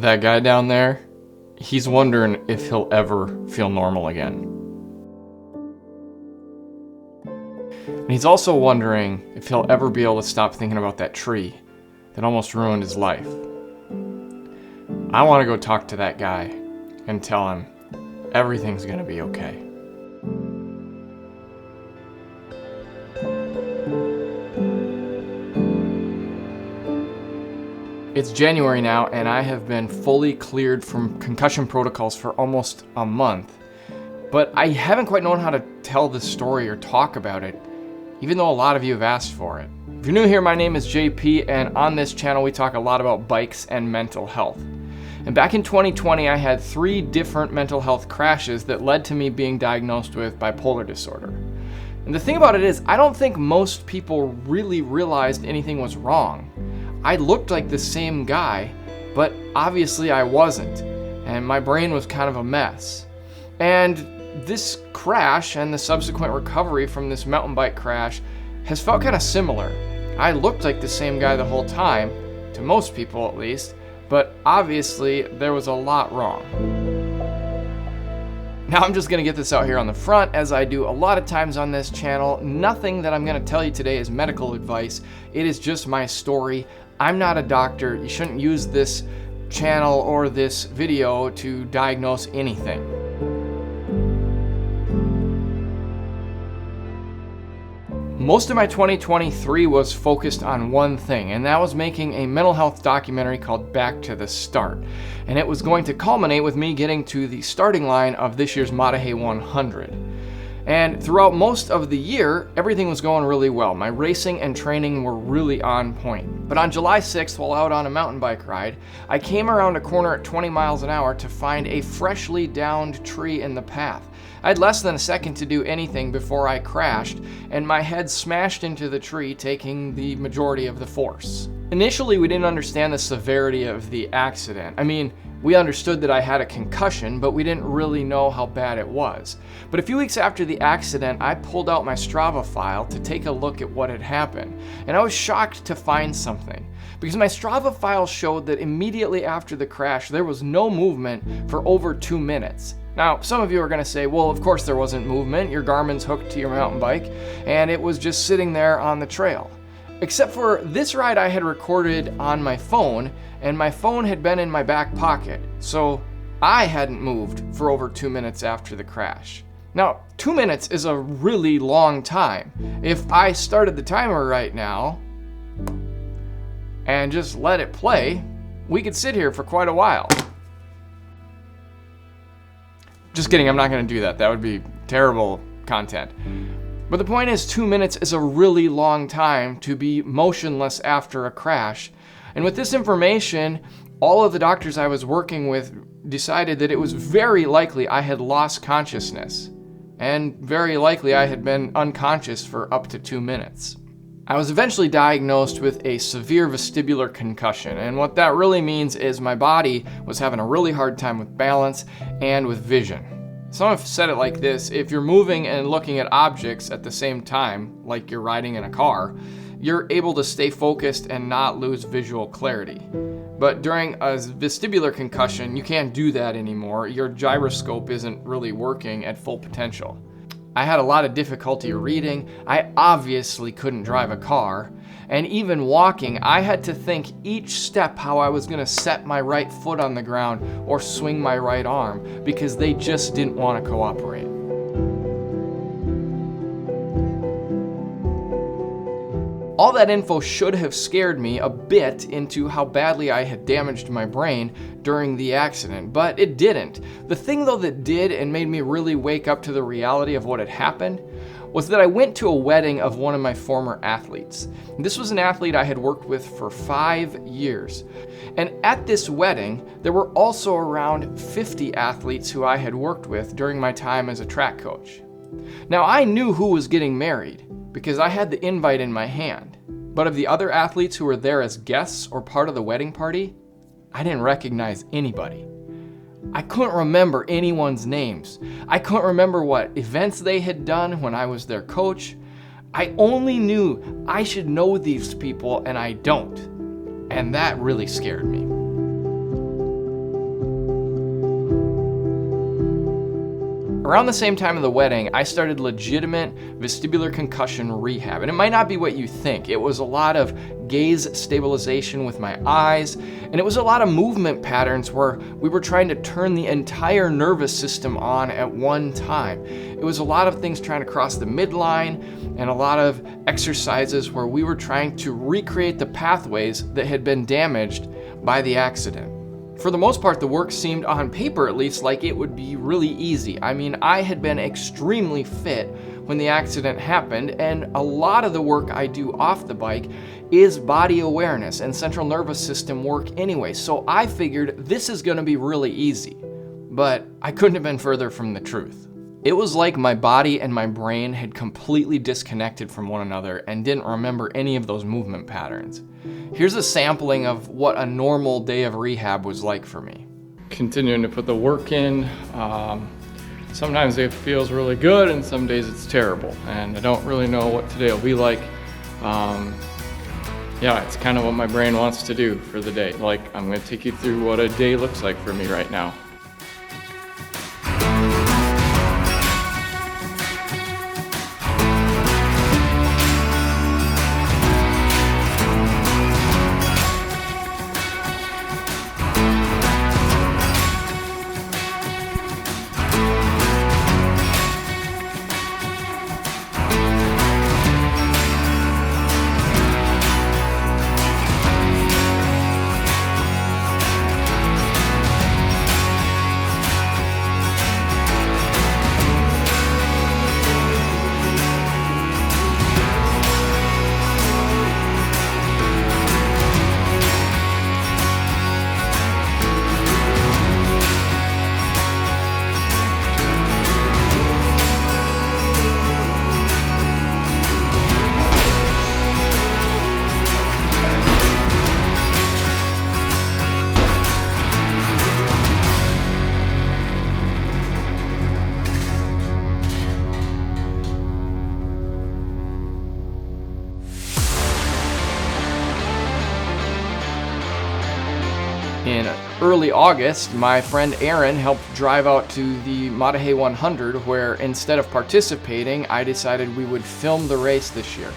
That guy down there, he's wondering if he'll ever feel normal again. And he's also wondering if he'll ever be able to stop thinking about that tree that almost ruined his life. I want to go talk to that guy and tell him everything's going to be okay. It's January now, and I have been fully cleared from concussion protocols for almost a month. But I haven't quite known how to tell this story or talk about it, even though a lot of you have asked for it. If you're new here, my name is JP, and on this channel we talk a lot about bikes and mental health. And back in 2020, I had 3 different mental health crashes that led to me being diagnosed with bipolar disorder. And the thing about it is, I don't think most people really realized anything was wrong. I looked like the same guy, but obviously I wasn't, and my brain was kind of a mess. And this crash and the subsequent recovery from this mountain bike crash has felt kind of similar. I looked like the same guy the whole time, to most people at least, but obviously there was a lot wrong. Now I'm just gonna get this out here on the front, as I do a lot of times on this channel. Nothing that I'm gonna tell you today is medical advice. It is just my story. I'm not a doctor. You shouldn't use this channel or this video to diagnose anything. Most of my 2023 was focused on one thing, and that was making a mental health documentary called Back to the Start. And it was going to culminate with me getting to the starting line of this year's Mahahe 100. And throughout most of the year, everything was going really well. My racing and training were really on point. But on July 6th, while out on a mountain bike ride, I came around a corner at 20 miles an hour to find a freshly downed tree in the path. I had less than a second to do anything before I crashed, and my head smashed into the tree, taking the majority of the force. Initially, we didn't understand the severity of the accident. I mean, we understood that I had a concussion, but we didn't really know how bad it was. But a few weeks after the accident, I pulled out my Strava file to take a look at what had happened. And I was shocked to find something, because my Strava file showed that immediately after the crash, there was no movement for over 2 minutes. Now, some of you are gonna say, well, of course there wasn't movement. Your Garmin's hooked to your mountain bike, and it was just sitting there on the trail. Except for this ride I had recorded on my phone, and my phone had been in my back pocket, so I hadn't moved for over 2 minutes after the crash. Now, 2 minutes is a really long time. If I started the timer right now and just let it play, we could sit here for quite a while. Just kidding, I'm not gonna do that. That would be terrible content. But the point is, 2 minutes is a really long time to be motionless after a crash. And with this information, all of the doctors I was working with decided that it was very likely I had lost consciousness, and very likely I had been unconscious for up to 2 minutes. I was eventually diagnosed with a severe vestibular concussion, and what that really means is my body was having a really hard time with balance and with vision. Some have said it like this: if you're moving and looking at objects at the same time, like you're riding in a car, you're able to stay focused and not lose visual clarity. But during a vestibular concussion, you can't do that anymore. Your gyroscope isn't really working at full potential. I had a lot of difficulty reading. I obviously couldn't drive a car. And even walking, I had to think each step how I was gonna set my right foot on the ground or swing my right arm, because they just didn't want to cooperate. All that info should have scared me a bit into how badly I had damaged my brain during the accident, but it didn't. The thing though that did and made me really wake up to the reality of what had happened was that I went to a wedding of one of my former athletes. This was an athlete I had worked with for 5 years. And at this wedding, there were also around 50 athletes who I had worked with during my time as a track coach. Now, I knew who was getting married because I had the invite in my hand. But of the other athletes who were there as guests or part of the wedding party, I didn't recognize anybody. I couldn't remember anyone's names. I couldn't remember what events they had done when I was their coach. I only knew I should know these people and I don't. And that really scared me. Around the same time of the wedding, I started legitimate vestibular concussion rehab. And it might not be what you think. It was a lot of gaze stabilization with my eyes, and it was a lot of movement patterns where we were trying to turn the entire nervous system on at one time. It was a lot of things trying to cross the midline, and a lot of exercises where we were trying to recreate the pathways that had been damaged by the accident. For the most part, the work seemed, on paper at least, like it would be really easy. I mean, I had been extremely fit when the accident happened, and a lot of the work I do off the bike is body awareness and central nervous system work anyway, so I figured this is gonna be really easy. But I couldn't have been further from the truth. It was like my body and my brain had completely disconnected from one another and didn't remember any of those movement patterns. Here's a sampling of what a normal day of rehab was like for me. Continuing to put the work in. Sometimes it feels really good and some days it's terrible, and I don't really know what today will be like. Yeah, it's kind of what my brain wants to do for the day. Like, I'm gonna take you through what a day looks like for me right now. In early August, my friend Aaron helped drive out to the Mater 100, where instead of participating, I decided we would film the race this year.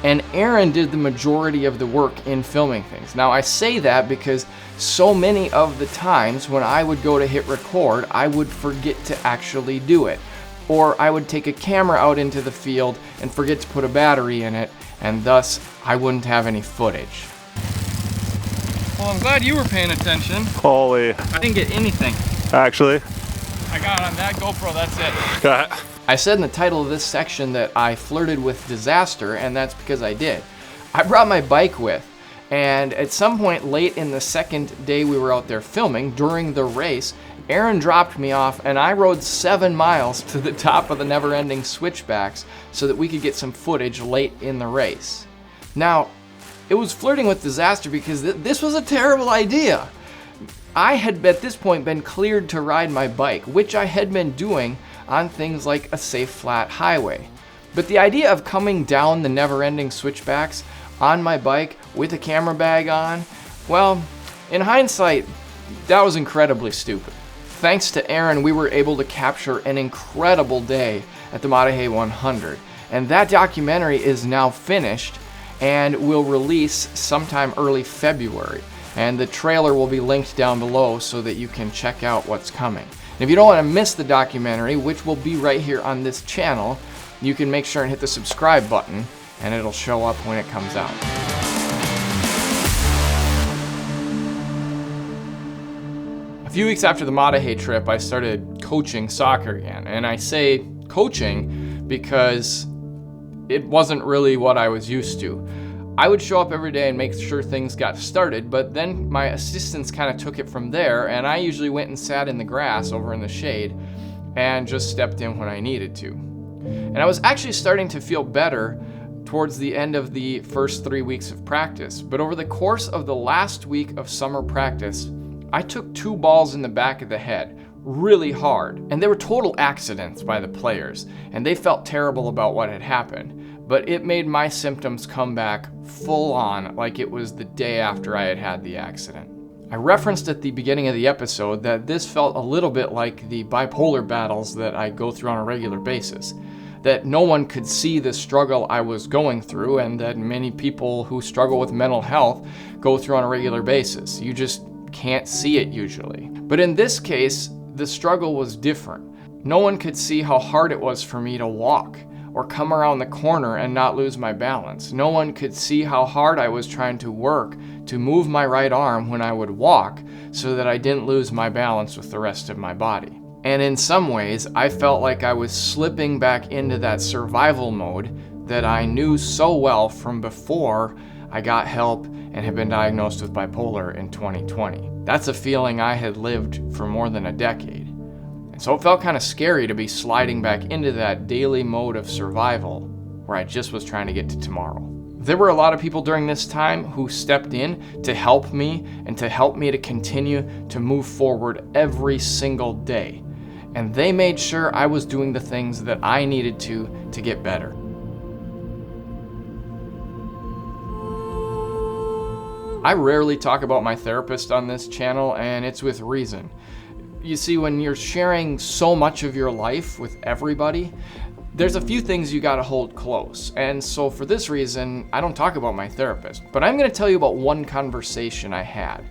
And Aaron did the majority of the work in filming things. Now, I say that because so many of the times when I would go to hit record, I would forget to actually do it. Or I would take a camera out into the field and forget to put a battery in it, and thus I wouldn't have any footage. Well, I'm glad you were paying attention. Holy. I didn't get anything. Actually. I got on that GoPro, that's it. Got it. I said in the title of this section that I flirted with disaster, and that's because I did. I brought my bike with, and at some point late in the second day we were out there filming, during the race, Aaron dropped me off and I rode 7 miles to the top of the never-ending switchbacks so that we could get some footage late in the race. Now, it was flirting with disaster because this was a terrible idea. I had at this point been cleared to ride my bike, which I had been doing on things like a safe flat highway. But the idea of coming down the never-ending switchbacks on my bike with a camera bag on, well, in hindsight, that was incredibly stupid. Thanks to Aaron, we were able to capture an incredible day at the Mater 100, and that documentary is now finished and will release sometime early February. And the trailer will be linked down below so that you can check out what's coming. And if you don't want to miss the documentary, which will be right here on this channel, you can make sure and hit the subscribe button and it'll show up when it comes out. A few weeks after the Mater trip, I started coaching soccer again. And I say coaching because it wasn't really what I was used to. I would show up every day and make sure things got started, but then my assistants kind of took it from there, and I usually went and sat in the grass over in the shade and just stepped in when I needed to. And I was actually starting to feel better towards the end of the first 3 weeks of practice, but over the course of the last week of summer practice, I took 2 balls in the back of the head really hard, and they were total accidents by the players, and they felt terrible about what had happened. But it made my symptoms come back full on like it was the day after I had had the accident. I referenced at the beginning of the episode that this felt a little bit like the bipolar battles that I go through on a regular basis. That no one could see the struggle I was going through, and that many people who struggle with mental health go through on a regular basis. You just can't see it usually. But in this case, the struggle was different. No one could see how hard it was for me to walk or come around the corner and not lose my balance. No one could see how hard I was trying to work to move my right arm when I would walk so that I didn't lose my balance with the rest of my body. And in some ways, I felt like I was slipping back into that survival mode that I knew so well from before I got help and had been diagnosed with bipolar in 2020. That's a feeling I had lived for more than a decade. And so it felt kind of scary to be sliding back into that daily mode of survival where I just was trying to get to tomorrow. There were a lot of people during this time who stepped in to help me and to help me to continue to move forward every single day. And they made sure I was doing the things that I needed to get better. I rarely talk about my therapist on this channel, and it's with reason. You see, when you're sharing so much of your life with everybody, there's a few things you gotta hold close. And so for this reason, I don't talk about my therapist, but I'm gonna tell you about one conversation I had.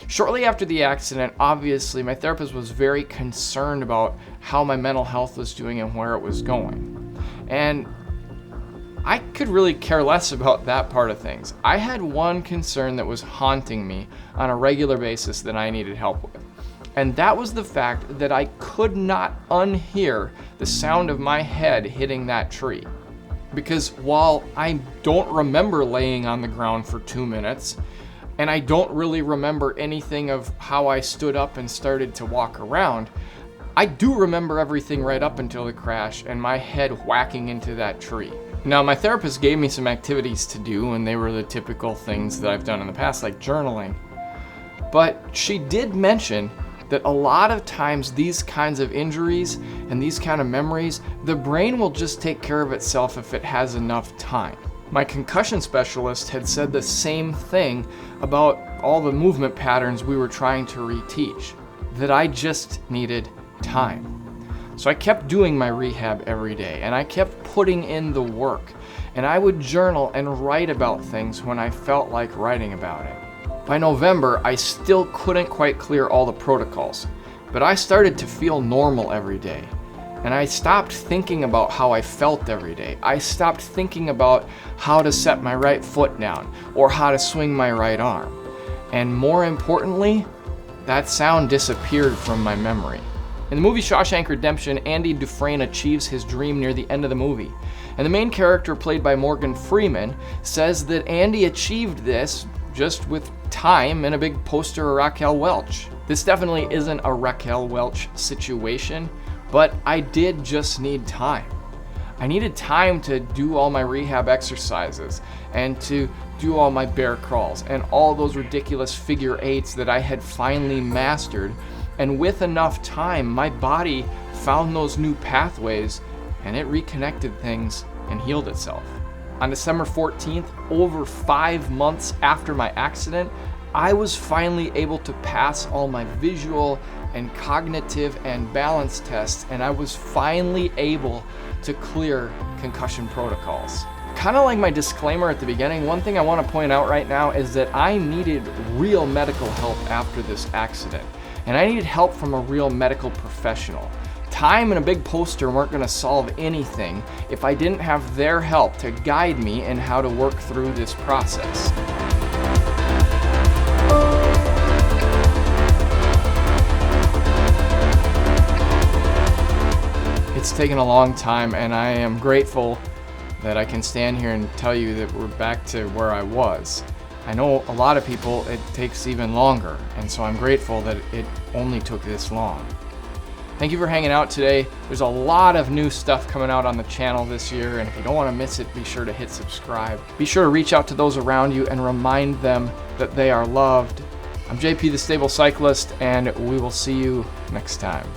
Shortly after the accident, obviously, my therapist was very concerned about how my mental health was doing and where it was going. And I could really care less about that part of things. I had one concern that was haunting me on a regular basis that I needed help with. And that was the fact that I could not unhear the sound of my head hitting that tree. Because while I don't remember laying on the ground for 2 minutes, and I don't really remember anything of how I stood up and started to walk around, I do remember everything right up until the crash and my head whacking into that tree. Now, my therapist gave me some activities to do, and they were the typical things that I've done in the past, like journaling. But she did mention that a lot of times these kinds of injuries and these kind of memories, the brain will just take care of itself if it has enough time. My concussion specialist had said the same thing about all the movement patterns we were trying to reteach, that I just needed time. So I kept doing my rehab every day, and I kept putting in the work, and I would journal and write about things when I felt like writing about it. By November, I still couldn't quite clear all the protocols, but I started to feel normal every day. And I stopped thinking about how I felt every day. I stopped thinking about how to set my right foot down or how to swing my right arm. And more importantly, that sound disappeared from my memory. In the movie Shawshank Redemption, Andy Dufresne achieves his dream near the end of the movie. And the main character, played by Morgan Freeman, says that Andy achieved this just with time and a big poster of Raquel Welch. This definitely isn't a Raquel Welch situation, but I did just need time. I needed time to do all my rehab exercises and to do all my bear crawls and all those ridiculous figure eights that I had finally mastered. And with enough time, my body found those new pathways and it reconnected things and healed itself. On December 14th, over 5 months after my accident, I was finally able to pass all my visual and cognitive and balance tests, and I was finally able to clear concussion protocols. Kind of like my disclaimer at the beginning, one thing I want to point out right now is that I needed real medical help after this accident, and I needed help from a real medical professional. Time and a big poster weren't going to solve anything if I didn't have their help to guide me in how to work through this process. It's taken a long time, and I am grateful that I can stand here and tell you that we're back to where I was. I know a lot of people it takes even longer, and so I'm grateful that it only took this long. Thank you for hanging out today. There's a lot of new stuff coming out on the channel this year, and if you don't want to miss it, be sure to hit subscribe. Be sure to reach out to those around you and remind them that they are loved. I'm JP the Stable Cyclist, and we will see you next time.